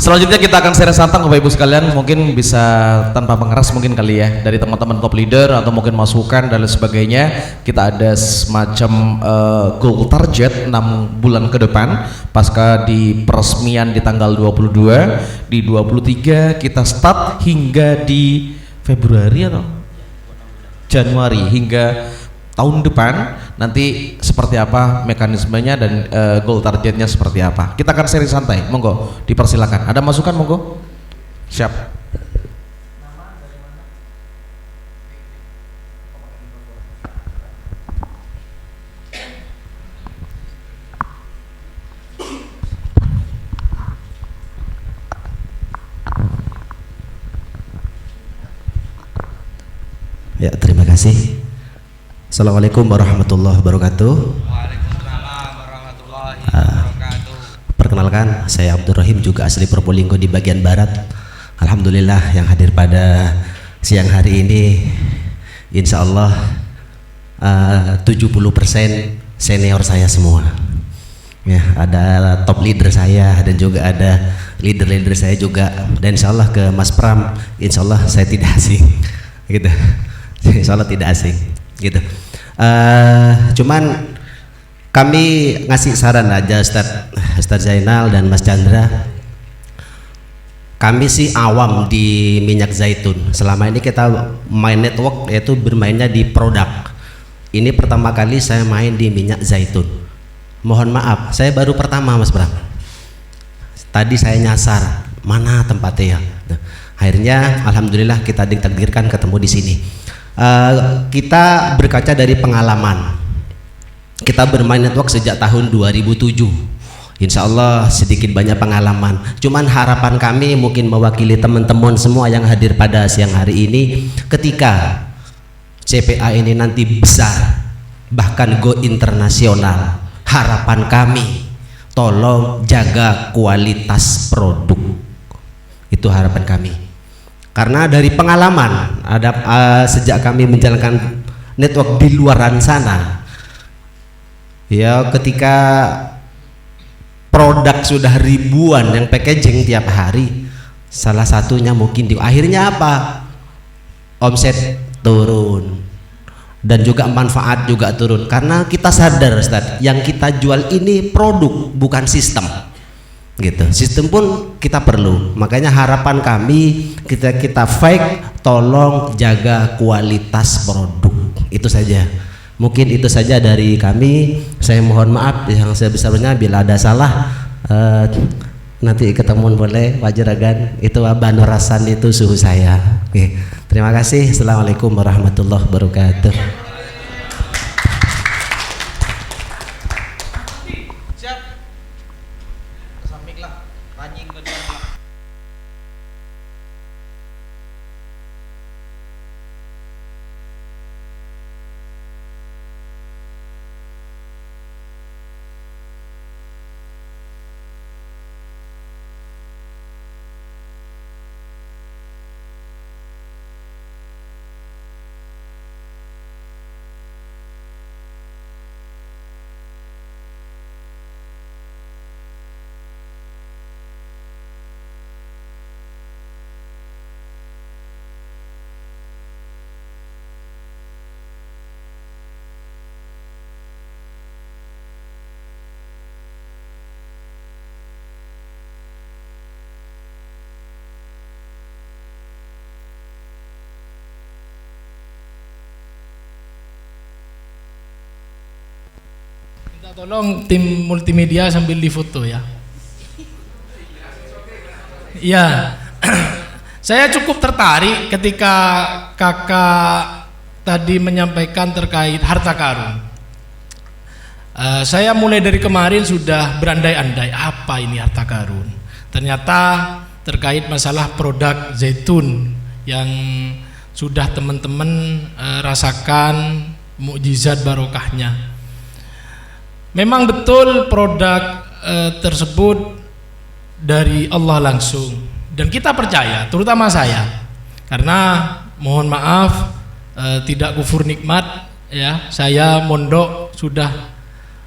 Selanjutnya kita akan sharing santang Bapak Ibu sekalian, mungkin bisa tanpa mengeras mungkin kali ya, dari teman-teman top leader atau mungkin masukan dan lain sebagainya. Kita ada semacam goal target 6 bulan ke depan pasca di peresmian di tanggal 22, di 23 kita start hingga di Februari atau Januari hingga tahun depan nanti seperti apa mekanismenya dan goal targetnya seperti apa. Kita akan seri santai, monggo dipersilakan. Ada masukan monggo? Siap. Ya, terima kasih. Assalamualaikum warahmatullahi wabarakatuh. Waalaikumsalam warahmatullahi wabarakatuh. Perkenalkan, saya Abdul Rahim, juga asli Probolinggo di bagian barat. Alhamdulillah yang hadir pada siang hari ini, insya Allah 70% senior saya semua. Ya, ada top leader saya dan juga ada leader-leader saya juga. Dan insya Allah ke Mas Pram, insya Allah saya tidak asing, gitu. Insya Allah tidak asing, gitu. Cuman kami ngasih saran aja Ustadz Zainal dan Mas Chandra. Kami sih awam di minyak zaitun. Selama ini kita main network, yaitu bermainnya di produk. Ini pertama kali saya main di minyak zaitun. Mohon maaf, saya baru pertama Mas Bram. Tadi saya nyasar mana tempatnya ya. Akhirnya alhamdulillah kita ditakdirkan ketemu di sini. Kita berkaca dari pengalaman. Kita bermain network sejak tahun 2007. Insya Allah sedikit banyak pengalaman. Cuman harapan kami mungkin mewakili teman-teman semua yang hadir pada siang hari ini, ketika CPA ini nanti besar, bahkan go internasional, harapan kami tolong jaga kualitas produk. Itu harapan kami. Karena dari pengalaman sejak kami menjalankan network di luaran sana, ya ketika produk sudah ribuan yang packaging tiap hari, salah satunya mungkin akhirnya apa? Omset turun dan juga manfaat juga turun, karena kita sadar Ustaz, yang kita jual ini produk bukan sistem. Gitu, sistem pun kita perlu. Makanya harapan kami, kita fake, tolong jaga kualitas produk. Itu saja, mungkin itu saja dari kami. Saya mohon maaf yang sebesar-besarnya bila ada salah. Nanti ketemu boleh Pak Juragan, itu Abah Nur Hasan, itu suhu saya. Oke. Terima kasih. Assalamualaikum warahmatullahi wabarakatuh. Tolong tim multimedia sambil difoto ya. Ya, saya cukup tertarik ketika kakak tadi menyampaikan terkait harta karun. Saya mulai dari kemarin sudah berandai-andai apa ini harta karun. Ternyata terkait masalah produk zaitun yang sudah teman-teman rasakan mukjizat barokahnya. Memang betul produk tersebut dari Allah langsung, dan kita percaya, terutama saya, karena mohon maaf tidak kufur nikmat ya. Saya mondok sudah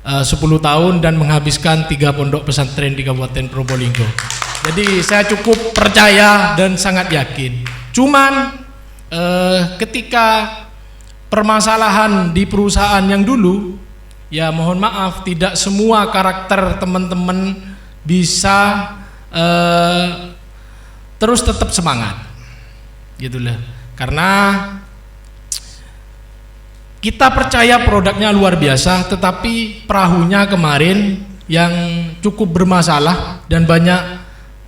10 tahun dan menghabiskan 3 pondok pesantren di Kabupaten Probolinggo. Jadi saya cukup percaya dan sangat yakin. Cuman ketika permasalahan di perusahaan yang dulu, ya mohon maaf, tidak semua karakter teman-teman bisa terus tetap semangat, gitulah. Karena kita percaya produknya luar biasa, tetapi perahunya kemarin yang cukup bermasalah dan banyak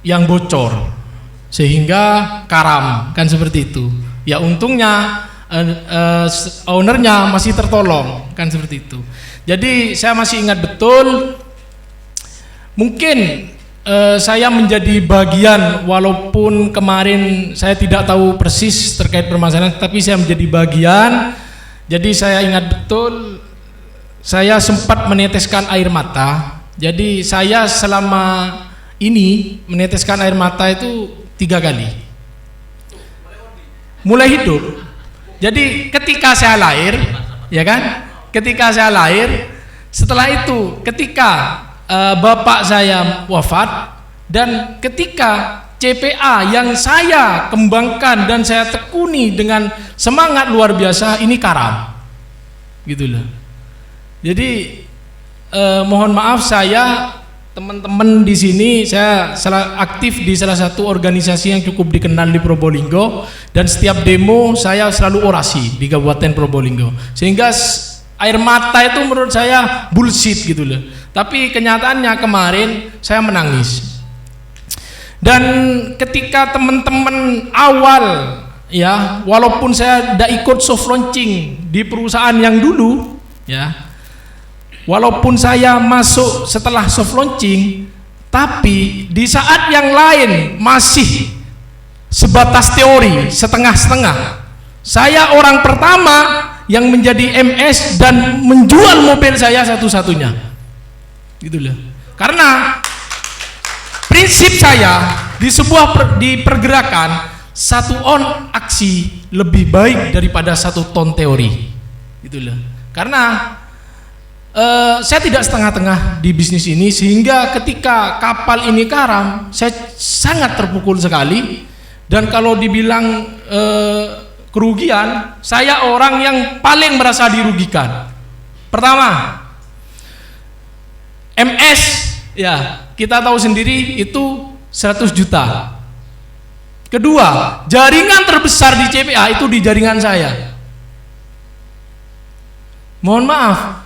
yang bocor sehingga karam, kan seperti itu. Ya untungnya ownernya masih tertolong, kan seperti itu. Jadi saya masih ingat betul, mungkin saya menjadi bagian, walaupun kemarin saya tidak tahu persis terkait permasalahan, tapi saya menjadi bagian. Jadi saya ingat betul, saya sempat meneteskan air mata. Jadi saya selama ini meneteskan air mata itu 3 kali. Mulai hidup. Jadi ketika saya lahir, ya kan? Ketika saya lahir, setelah itu ketika bapak saya wafat, dan ketika CPA yang saya kembangkan dan saya tekuni dengan semangat luar biasa ini karam, gitulah. Jadi mohon maaf, saya, teman-teman di sini, saya aktif di salah satu organisasi yang cukup dikenal di Probolinggo, dan setiap demo saya selalu orasi di Kabupaten Probolinggo, sehingga air mata itu menurut saya bullshit gitu loh. Tapi kenyataannya kemarin saya menangis. Dan ketika teman-teman awal, ya, walaupun saya tidak ikut soft launching di perusahaan yang dulu, ya, walaupun saya masuk setelah soft launching, tapi di saat yang lain masih sebatas teori, setengah-setengah. Saya orang pertama yang menjadi MS dan menjual mobil saya satu-satunya, gitulah. Karena prinsip saya di pergerakan, 1 on aksi lebih baik daripada 1 ton teori, gitulah. Karena saya tidak setengah-tengah di bisnis ini, sehingga ketika kapal ini karam, saya sangat terpukul sekali. Dan kalau dibilang kerugian, saya orang yang paling merasa dirugikan. Pertama, MS, ya kita tahu sendiri itu 100 juta. Kedua, jaringan terbesar di CPA itu di jaringan saya. Mohon maaf,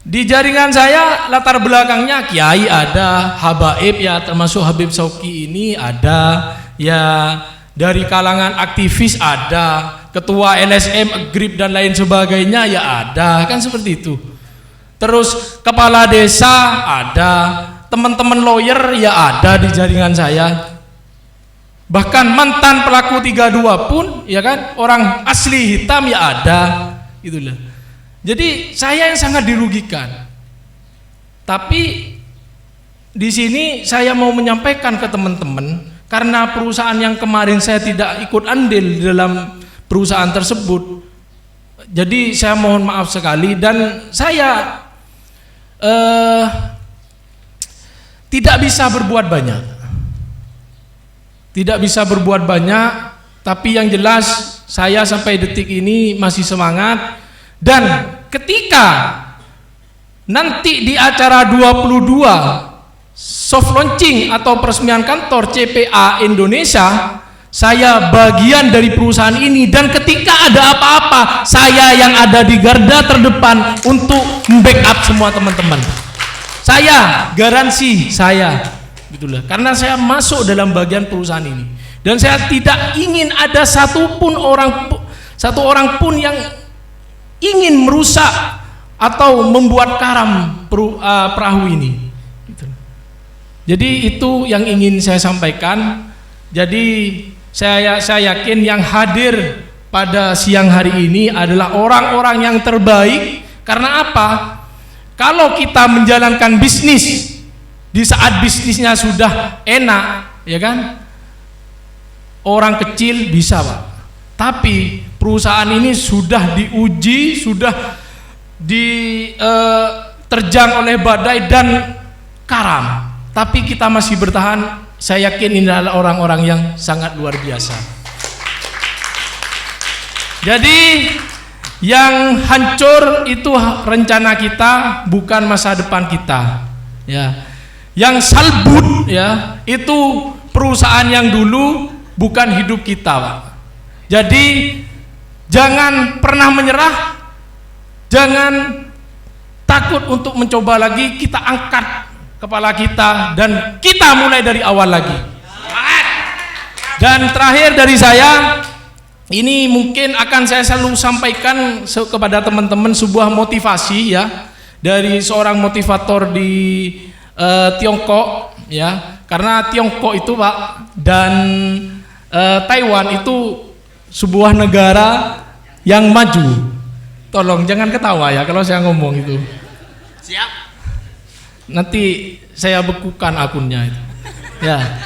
di jaringan saya latar belakangnya kiai ada, habaib ya, termasuk Habib Sauki ini ada, ya dari kalangan aktivis ada, ketua LSM, Grip dan lain sebagainya ya ada, kan seperti itu. Terus kepala desa ada, teman-teman lawyer ya ada di jaringan saya. Bahkan mantan pelaku 32 pun, ya kan, orang asli hitam ya ada, itulah. Jadi saya yang sangat dirugikan. Tapi di sini saya mau menyampaikan ke teman-teman, karena perusahaan yang kemarin saya tidak ikut andil dalam perusahaan tersebut. Jadi saya mohon maaf sekali, dan saya tidak bisa berbuat banyak. Tidak bisa berbuat banyak, tapi yang jelas saya sampai detik ini masih semangat. Dan ketika nanti di acara 22 soft launching atau peresmian kantor CPA Indonesia, saya bagian dari perusahaan ini, dan ketika ada apa-apa, saya yang ada di garda terdepan untuk membackup semua teman-teman. Saya garansi saya, gitulah, karena saya masuk dalam bagian perusahaan ini, dan saya tidak ingin ada satu orang pun yang ingin merusak atau membuat karam perahu ini. Jadi itu yang ingin saya sampaikan. Jadi saya yakin yang hadir pada siang hari ini adalah orang-orang yang terbaik. Karena apa? Kalau kita menjalankan bisnis di saat bisnisnya sudah enak, ya kan, orang kecil bisa, Pak. Tapi perusahaan ini sudah diuji, sudah diterjang oleh badai dan karam, tapi kita masih bertahan saya yakin ini adalah orang-orang yang sangat luar biasa. Jadi yang hancur itu rencana kita, bukan masa depan kita. Ya, yang salbut ya itu perusahaan yang dulu, bukan hidup kita, Pak. Jadi jangan pernah menyerah, jangan takut untuk mencoba lagi. Kita angkat kepala kita dan kita mulai dari awal lagi. Dan terakhir dari saya, ini mungkin akan saya selalu sampaikan kepada teman-teman sebuah motivasi ya dari seorang motivator di Tiongkok ya, karena Tiongkok itu Pak dan Taiwan itu sebuah negara yang maju. Tolong jangan ketawa ya kalau saya ngomong itu. Siap. Nanti saya bekukan akunnya itu. Ya.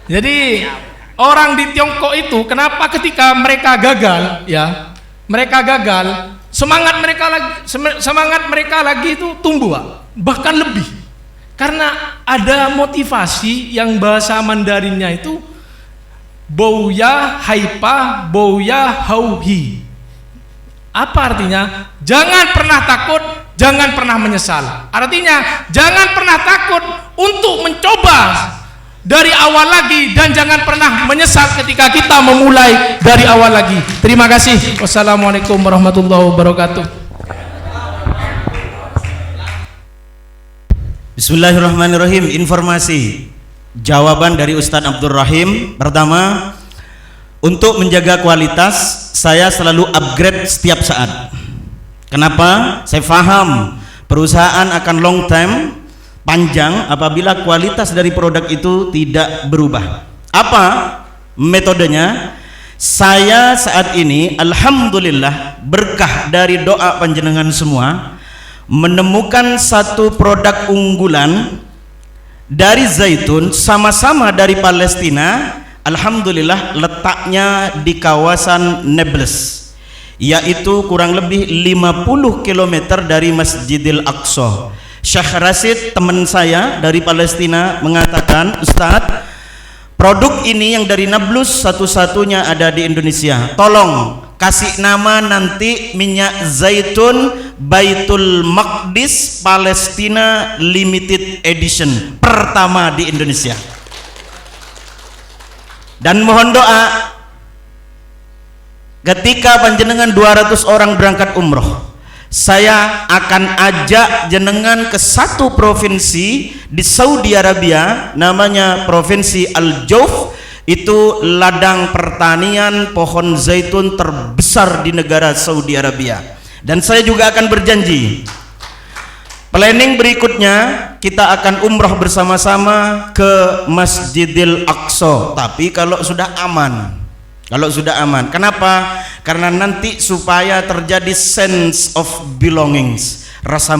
Jadi orang di Tiongkok itu kenapa ketika mereka gagal ya, mereka gagal, semangat mereka lagi itu tumbuh Pak. Bahkan lebih. Karena ada motivasi yang bahasa Mandarinnya itu Bouya Haipa Bouya Hauhi. Apa artinya? Jangan pernah takut, jangan pernah menyesal. Artinya jangan pernah takut untuk mencoba dari awal lagi, dan jangan pernah menyesal ketika kita memulai dari awal lagi. Terima kasih. Wassalamualaikum warahmatullahi wabarakatuh. Bismillahirrahmanirrahim. Informasi jawaban dari Ustadz Abdul Rahim. Pertama, untuk menjaga kualitas saya selalu upgrade setiap saat. Kenapa? Saya paham perusahaan akan long time, panjang apabila kualitas dari produk itu tidak berubah. Apa metodenya? Saya saat ini alhamdulillah berkah dari doa panjenengan semua menemukan satu produk unggulan dari zaitun, sama-sama dari Palestina. Alhamdulillah letaknya di kawasan Nablus, yaitu kurang lebih 50 km dari Masjidil Aqsa. Syekh Rasid, teman saya dari Palestina, mengatakan, Ustadz, produk ini yang dari Nablus satu-satunya ada di Indonesia. Tolong kasih nama nanti minyak zaitun Baitul Maqdis Palestina Limited Edition, pertama di Indonesia. Dan mohon doa ketika panjenengan 200 orang berangkat umroh, saya akan ajak jenengan ke satu provinsi di Saudi Arabia, namanya provinsi Al-Jauf. Itu ladang pertanian pohon zaitun terbesar di negara Saudi Arabia. Dan saya juga akan berjanji, planning berikutnya kita akan umroh bersama-sama ke Masjidil Aqsa, tapi kalau sudah aman. Kalau sudah aman. Kenapa? Karena nanti supaya terjadi sense of belongings, rasa